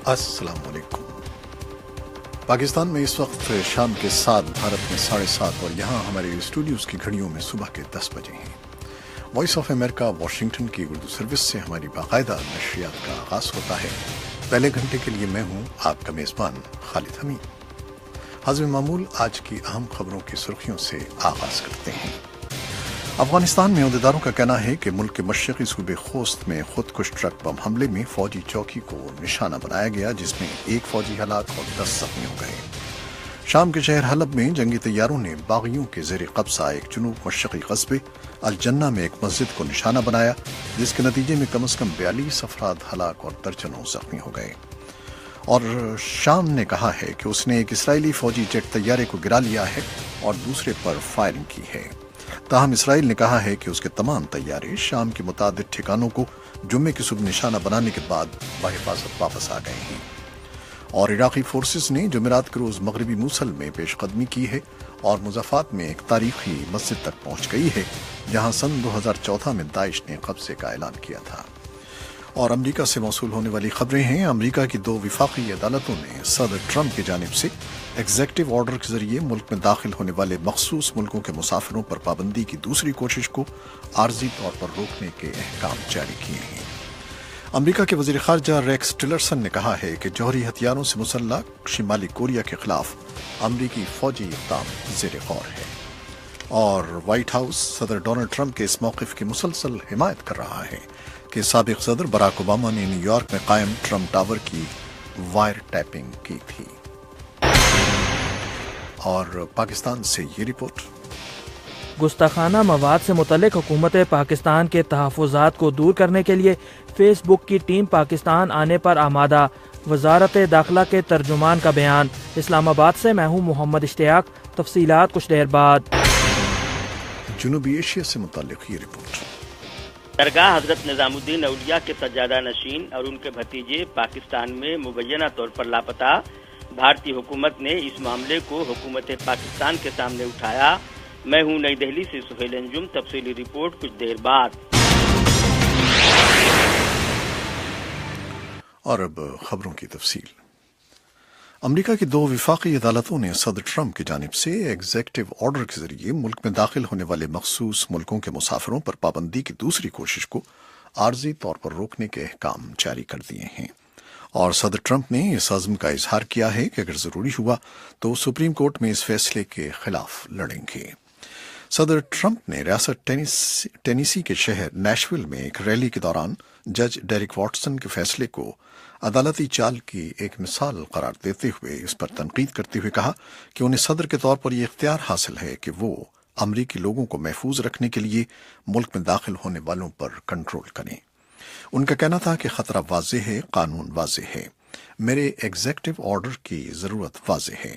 السلام علیکم۔ پاکستان میں اس وقت شام کے 7، بھارت میں 7:30 اور یہاں ہمارے اسٹوڈیوز کی گھڑیوں میں صبح کے 10 بجے ہیں۔ وائس آف امریکہ واشنگٹن کی اردو سروس سے ہماری باقاعدہ نشریات کا آغاز ہوتا ہے۔ پہلے گھنٹے کے لیے میں ہوں آپ کا میزبان خالد حمید۔ حسب معمول آج کی اہم خبروں کی سرخیوں سے آغاز کرتے ہیں۔ افغانستان میں عہدیداروں کا کہنا ہے کہ ملک کے مشرقی صوبے خوست میں خودکش ٹرک بم حملے میں فوجی چوکی کو نشانہ بنایا گیا، جس میں 1 فوجی ہلاک اور 10 زخمی ہو گئے۔ شام کے شہر حلب میں جنگی طیاروں نے باغیوں کے زیر قبضہ ایک جنوب مشرقی قصبے الجنہ میں ایک مسجد کو نشانہ بنایا، جس کے نتیجے میں کم از کم 42 افراد ہلاک اور درجنوں زخمی ہو گئے۔ اور شام نے کہا ہے کہ اس نے ایک اسرائیلی فوجی جیٹ طیارے کو گرا لیا ہے اور دوسرے پر فائرنگ کی ہے۔ تاہم اسرائیل نے کہا ہے کہ اس کے تمام طیارے شام کے متعدد ٹھکانوں کو جمعے کی صبح نشانہ بنانے کے بعد بحفاظت واپس آ گئے ہیں۔ اور عراقی فورسز نے جمعرات کے روز مغربی موصل میں پیش قدمی کی ہے اور مضافات میں ایک تاریخی مسجد تک پہنچ گئی ہے، جہاں سن 2014 میں داعش نے قبضے کا اعلان کیا تھا۔ اور امریکہ سے موصول ہونے والی خبریں ہیں۔ امریکہ کی 2 وفاقی عدالتوں نے صدر ٹرمپ کی جانب سے ایگزیکٹو آرڈر کے ذریعے ملک میں داخل ہونے والے مخصوص ملکوں کے مسافروں پر پابندی کی دوسری کوشش کو عارضی طور پر روکنے کے احکام جاری کیے ہیں۔ امریکہ کے وزیر خارجہ ریکس ٹلرسن نے کہا ہے کہ جوہری ہتھیاروں سے مسلح شمالی کوریا کے خلاف امریکی فوجی اقدام زیر غور ہے۔ اور وائٹ ہاؤس صدر ڈونلڈ ٹرمپ کے اس موقف کی مسلسل حمایت کر رہا ہے کہ سابق صدر براک اوباما نے نیو یارک میں قائم ٹرمپ ٹاور کی وائر ٹیپنگ کی تھی۔ اور پاکستان سے یہ رپورٹ۔ گستاخانہ مواد سے متعلق حکومت پاکستان کے تحفظات کو دور کرنے کے لیے فیس بک کی ٹیم پاکستان آنے پر آمادہ، وزارت داخلہ کے ترجمان کا بیان۔ اسلام آباد سے میں ہوں محمد اشتیاق، تفصیلات کچھ دیر بعد۔ جنوبی ایشیا سے متعلق یہ رپورٹ۔ درگاہ حضرت نظام الدین اولیاء کے سجادہ نشین اور ان کے بھتیجے پاکستان میں مبینہ طور پر لاپتہ۔ بھارتی حکومت نے اس معاملے کو حکومت پاکستان کے سامنے اٹھایا۔ میں ہوں نئی دہلی سے سہیل انجم، تفصیلی رپورٹ کچھ دیر بعد۔ اور اب خبروں کی تفصیل۔ امریکہ کی 2 وفاقی عدالتوں نے صدر ٹرمپ کی جانب سے ایگزیکٹو آرڈر کے ذریعے ملک میں داخل ہونے والے مخصوص ملکوں کے مسافروں پر پابندی کی دوسری کوشش کو عارضی طور پر روکنے کے احکام جاری کر دیے ہیں۔ اور صدر ٹرمپ نے اس عزم کا اظہار کیا ہے کہ اگر ضروری ہوا تو سپریم کورٹ میں اس فیصلے کے خلاف لڑیں گے۔ صدر ٹرمپ نے ریاست ٹینیسی کے شہر نیشویل میں ایک ریلی کے دوران جج ڈیرک واٹسن کے فیصلے کو عدالتی چال کی ایک مثال قرار دیتے ہوئے اس پر تنقید کرتے ہوئے کہا کہ انہیں صدر کے طور پر یہ اختیار حاصل ہے کہ وہ امریکی لوگوں کو محفوظ رکھنے کے لیے ملک میں داخل ہونے والوں پر کنٹرول کریں۔ ان کا کہنا تھا کہ خطرہ واضح ہے، قانون واضح ہے، میرے ایگزیکٹو آرڈر کی ضرورت واضح ہے۔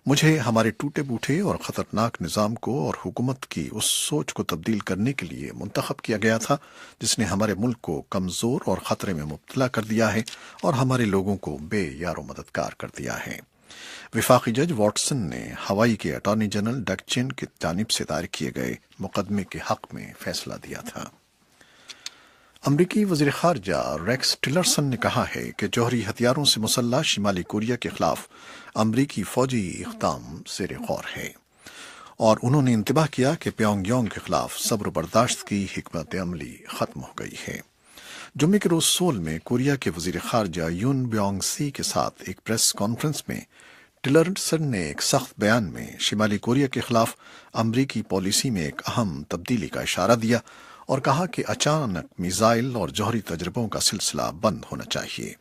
مجھے ہمارے ٹوٹے بوٹے اور خطرناک نظام کو اور حکومت کی اس سوچ کو تبدیل کرنے کے لیے منتخب کیا گیا تھا جس نے ہمارے ملک کو کمزور اور خطرے میں مبتلا کر دیا ہے اور ہمارے لوگوں کو بے یار و مددگار کر دیا ہے۔ وفاقی جج واٹسن نے ہوائی کے اٹارنی جنرل ڈگ چین کی جانب سے دائر کیے گئے مقدمے کے حق میں فیصلہ دیا تھا۔ امریکی وزیر خارجہ ریکس ٹلرسن نے کہا ہے کہ جوہری ہتھیاروں سے مسلح شمالی کوریا کے خلاف امریکی فوجی اقدام زیر غور ہے، اور انہوں نے انتباہ کیا کہ پیونگ یانگ کے خلاف صبر و برداشت کی حکمت عملی ختم ہو گئی ہے۔ جمعے کے روز سول میں کوریا کے وزیر خارجہ یون بیونگ سی کے ساتھ ایک پریس کانفرنس میں ٹلرسن نے ایک سخت بیان میں شمالی کوریا کے خلاف امریکی پالیسی میں ایک اہم تبدیلی کا اشارہ دیا اور کہا کہ اچانک میزائل اور جوہری تجربوں کا سلسلہ بند ہونا چاہیے۔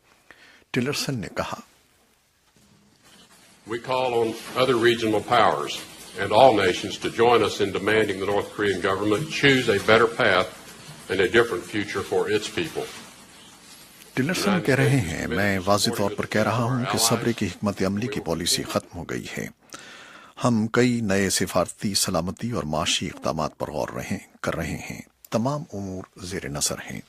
ٹلرسن نے کہا، We call on other regional powers and all nations to join us in demanding the North Korean government choose a better path and a different future for its people. Tillerson کہہ رہے ہیں، میں واضح طور پر کہہ رہا ہوں کہ صبر کی حکمت عملی کی پالیسی ختم ہو گئی ہے۔ ہم کئی نئے سفارتی، سلامتی اور معاشی اقدامات پر غور کر رہے ہیں۔ تمام امور زیر نظر ہیں۔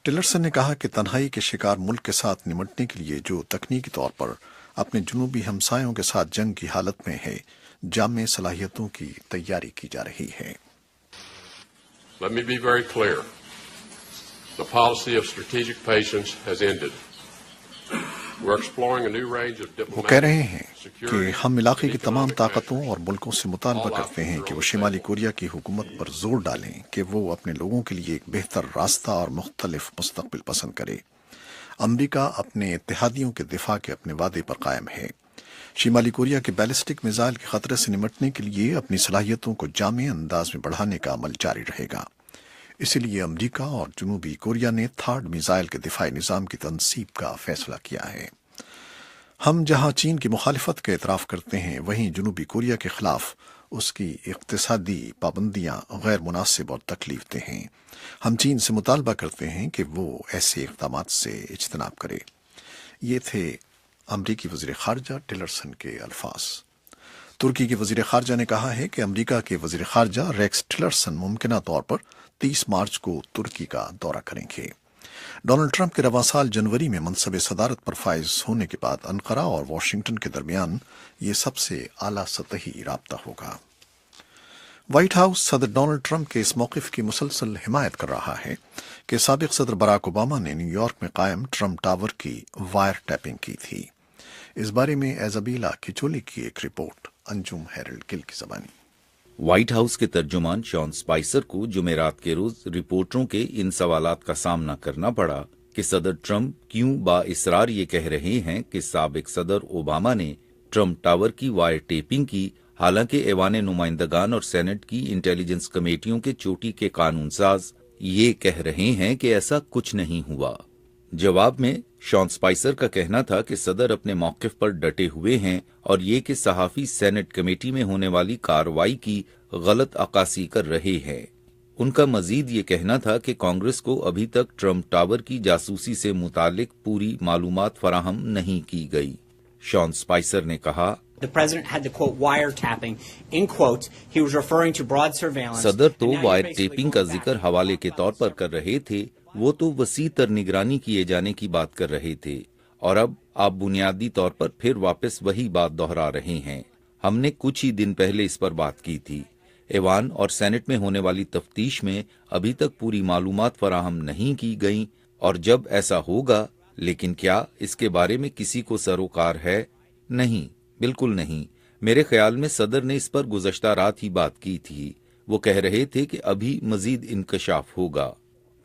ٹلرسن نے کہا کہ تنہائی کے شکار ملک کے ساتھ نمٹنے کے لیے جو تکنیکی طور پر اپنے جنوبی ہمسایوں کے ساتھ جنگ کی حالت میں ہے، جامع صلاحیتوں کی تیاری کی جا رہی ہے۔ Let me be very clear. The policy of strategic patience has ended. We're exploring a new range of وہ کہہ رہے diplomatic, ہیں کہ security, ہم علاقے کی and تمام economic طاقتوں measures. اور ملکوں سے مطالبہ کرتے ہیں کہ وہ شمالی کوریا کی حکومت پر زور ڈالیں کہ وہ اپنے لوگوں کے لیے ایک بہتر راستہ اور مختلف مستقبل پسند کرے۔ امریکہ اپنے اتحادیوں کے دفاع کے اپنے وعدے پر قائم ہے۔ شمالی کوریا کے بیلسٹک میزائل کے خطرے سے نمٹنے کے لیے اپنی صلاحیتوں کو جامع انداز میں بڑھانے کا عمل جاری رہے گا۔ اسی لیے امریکہ اور جنوبی کوریا نے تھرڈ میزائل کے دفاعی نظام کی تنصیب کا فیصلہ کیا ہے۔ ہم جہاں چین کی مخالفت کا اعتراف کرتے ہیں، وہیں جنوبی کوریا کے خلاف اس کی اقتصادی پابندیاں غیر مناسب اور تکلیف دہ ہیں۔ ہم چین سے مطالبہ کرتے ہیں کہ وہ ایسے اقدامات سے اجتناب کرے۔ یہ تھے امریکی وزیر خارجہ ٹلرسن کے الفاظ۔ ترکی کے وزیر خارجہ نے کہا ہے کہ امریکہ کے وزیر خارجہ ریکس ٹلرسن ممکنہ طور پر 30 مارچ کو ترکی کا دورہ کریں گے۔ ڈونلڈ ٹرمپ کے رواں سال جنوری میں منصب صدارت پر فائز ہونے کے بعد انقرہ اور واشنگٹن کے درمیان یہ سب سے اعلیٰ سطحی رابطہ ہوگا۔ وائٹ ہاؤس صدر ڈونلڈ ٹرمپ کے اس موقف کی مسلسل حمایت کر رہا ہے کہ سابق صدر براک اوباما نے نیو یارک میں قائم ٹرمپ ٹاور کی وائر ٹیپنگ کی تھی۔ اس بارے میں ایزابیلا کھچولی کی ایک رپورٹ، انجم ہیرلڈ گل کی زبانی۔ وائٹ ہاؤس کے ترجمان شان سپائسر کو جمعرات کے روز رپورٹروں کے ان سوالات کا سامنا کرنا پڑا کہ صدر ٹرمپ کیوں بااصرار یہ کہہ رہے ہیں کہ سابق صدر اوباما نے ٹرمپ ٹاور کی وائر ٹیپنگ کی، حالانکہ ایوان نمائندگان اور سینٹ کی انٹیلیجنس کمیٹیوں کے چوٹی کے قانون ساز یہ کہہ رہے ہیں کہ ایسا کچھ نہیں ہوا۔ جواب میں شان سپائسر کا کہنا تھا کہ صدر اپنے موقف پر ڈٹے ہوئے ہیں اور یہ کہ صحافی سینٹ کمیٹی میں ہونے والی کارروائی کی غلط عکاسی کر رہے ہیں۔ ان کا مزید یہ کہنا تھا کہ کانگریس کو ابھی تک ٹرمپ ٹاور کی جاسوسی سے متعلق پوری معلومات فراہم نہیں کی گئی۔ شان سپائسر نے کہا، صدر تو وائر ٹیپنگ کا ذکر حوالے کے طور پر کر رہے تھے، وہ تو وسیع تر نگرانی کیے جانے کی بات کر رہے تھے، اور اب آپ بنیادی طور پر پھر واپس وہی بات دہرا رہے ہیں۔ ہم نے کچھ ہی دن پہلے اس پر بات کی تھی۔ ایوان اور سینٹ میں ہونے والی تفتیش میں ابھی تک پوری معلومات فراہم نہیں کی گئیں، اور جب ایسا ہوگا، لیکن کیا اس کے بارے میں کسی کو سروکار ہے؟ نہیں، بالکل نہیں۔ میرے خیال میں صدر نے اس پر گزشتہ رات ہی بات کی تھی۔ وہ کہہ رہے تھے کہ ابھی مزید انکشاف ہوگا۔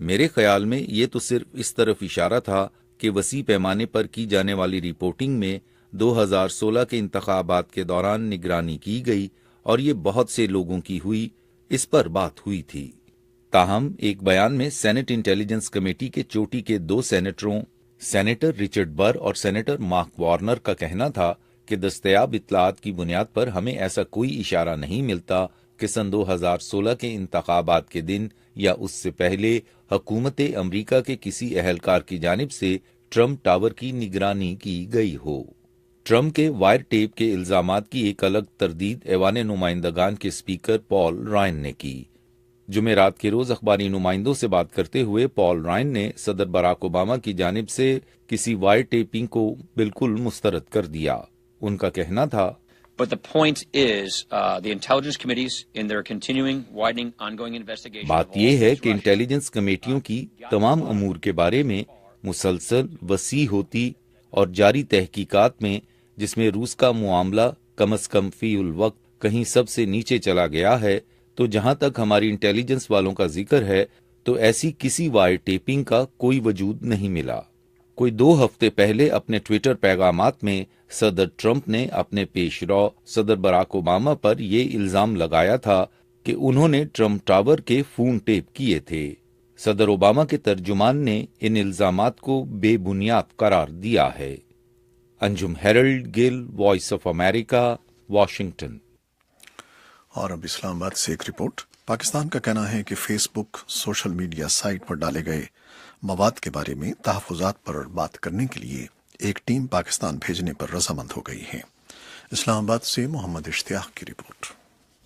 میرے خیال میں یہ تو صرف اس طرف اشارہ تھا کہ وسیع پیمانے پر کی جانے والی رپورٹنگ میں 2016 کے انتخابات کے دوران نگرانی کی گئی اور یہ بہت سے لوگوں کی ہوئی، اس پر بات ہوئی تھی۔ تاہم ایک بیان میں سینٹ انٹیلیجنس کمیٹی کے چوٹی کے 2 سینیٹروں، سینیٹر رچرڈ بر اور سینیٹر مارک وارنر کا کہنا تھا کہ دستیاب اطلاعات کی بنیاد پر ہمیں ایسا کوئی اشارہ نہیں ملتا کہ سن 2016 کے انتخابات کے دن یا اس سے پہلے حکومت امریکہ کے کسی اہلکار کی جانب سے ٹرمپ ٹاور کی نگرانی کی گئی ہو۔ ٹرمپ کے وائر ٹیپ کے الزامات کی ایک الگ تردید ایوان نمائندگان کے اسپیکر پال رائن نے کی۔ جمعرات کے روز اخباری نمائندوں سے بات کرتے ہوئے پال رائن نے صدر براک اوباما کی جانب سے کسی وائر ٹیپنگ کو بالکل مسترد کر دیا۔ ان کا کہنا تھا، But the point is, the intelligence committees, in their continuing, widening, ongoing investigation. بات یہ ہے کہ انٹیلیجنس کمیٹیوں کی تمام امور کے بارے میں مسلسل، وسیع ہوتی اور جاری تحقیقات میں، جس میں روس کا معاملہ کم از کم فی الوقت کہیں سب سے نیچے چلا گیا ہے، تو جہاں تک ہماری انٹیلیجنس والوں کا ذکر ہے تو ایسی کسی وائر ٹیپنگ کا کوئی وجود نہیں ملا۔ کوئی 2 ہفتے پہلے اپنے ٹویٹر پیغامات میں صدر ٹرمپ نے اپنے پیش رو صدر براک اوباما پر یہ الزام لگایا تھا کہ انہوں نے ٹرمپ ٹاور کے فون ٹیپ کیے تھے۔ صدر اوباما کے ترجمان نے ان الزامات کو بے بنیاد قرار دیا ہے۔ Anjum Harold Gill, Voice of America, Washington. اور اب اسلام آباد سے ایک رپورٹ۔ پاکستان کا کہنا ہے کہ فیس بک سوشل میڈیا سائٹ پر ڈالے گئے مواد کے بارے میں تحفظات پر بات کرنے کے لیے ایک ٹیم پاکستان بھیجنے پر رضامند ہو گئی ہے۔ اسلام آباد سے محمد اشتیاق کی رپورٹ۔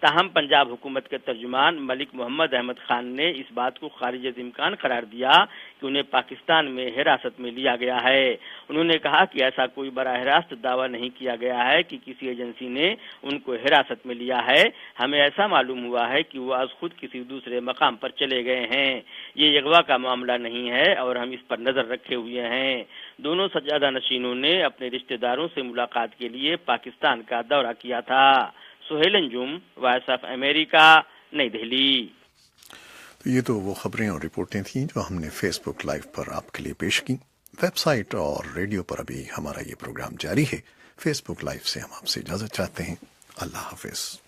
تاہم پنجاب حکومت کے ترجمان ملک محمد احمد خان نے اس بات کو خارج از امکان قرار دیا کہ انہیں پاکستان میں حراست میں لیا گیا ہے۔ انہوں نے کہا کہ ایسا کوئی براہ راست دعویٰ نہیں کیا گیا ہے کہ کسی ایجنسی نے ان کو حراست میں لیا ہے۔ ہمیں ایسا معلوم ہوا ہے کہ وہ از خود کسی دوسرے مقام پر چلے گئے ہیں۔ یہ اغوا کا معاملہ نہیں ہے اور ہم اس پر نظر رکھے ہوئے ہیں۔ دونوں سجادہ نشینوں نے اپنے رشتہ داروں سے ملاقات کے لیے پاکستان کا دورہ کیا تھا۔ سہیل انجم، وائس آف امریکہ، نئی دہلی۔ تو یہ تو وہ خبریں اور رپورٹیں تھیں جو ہم نے فیس بک لائیو پر آپ کے لیے پیش کی۔ ویب سائٹ اور ریڈیو پر ابھی ہمارا یہ پروگرام جاری ہے۔ فیس بک لائیو سے ہم آپ سے اجازت چاہتے ہیں۔ اللہ حافظ۔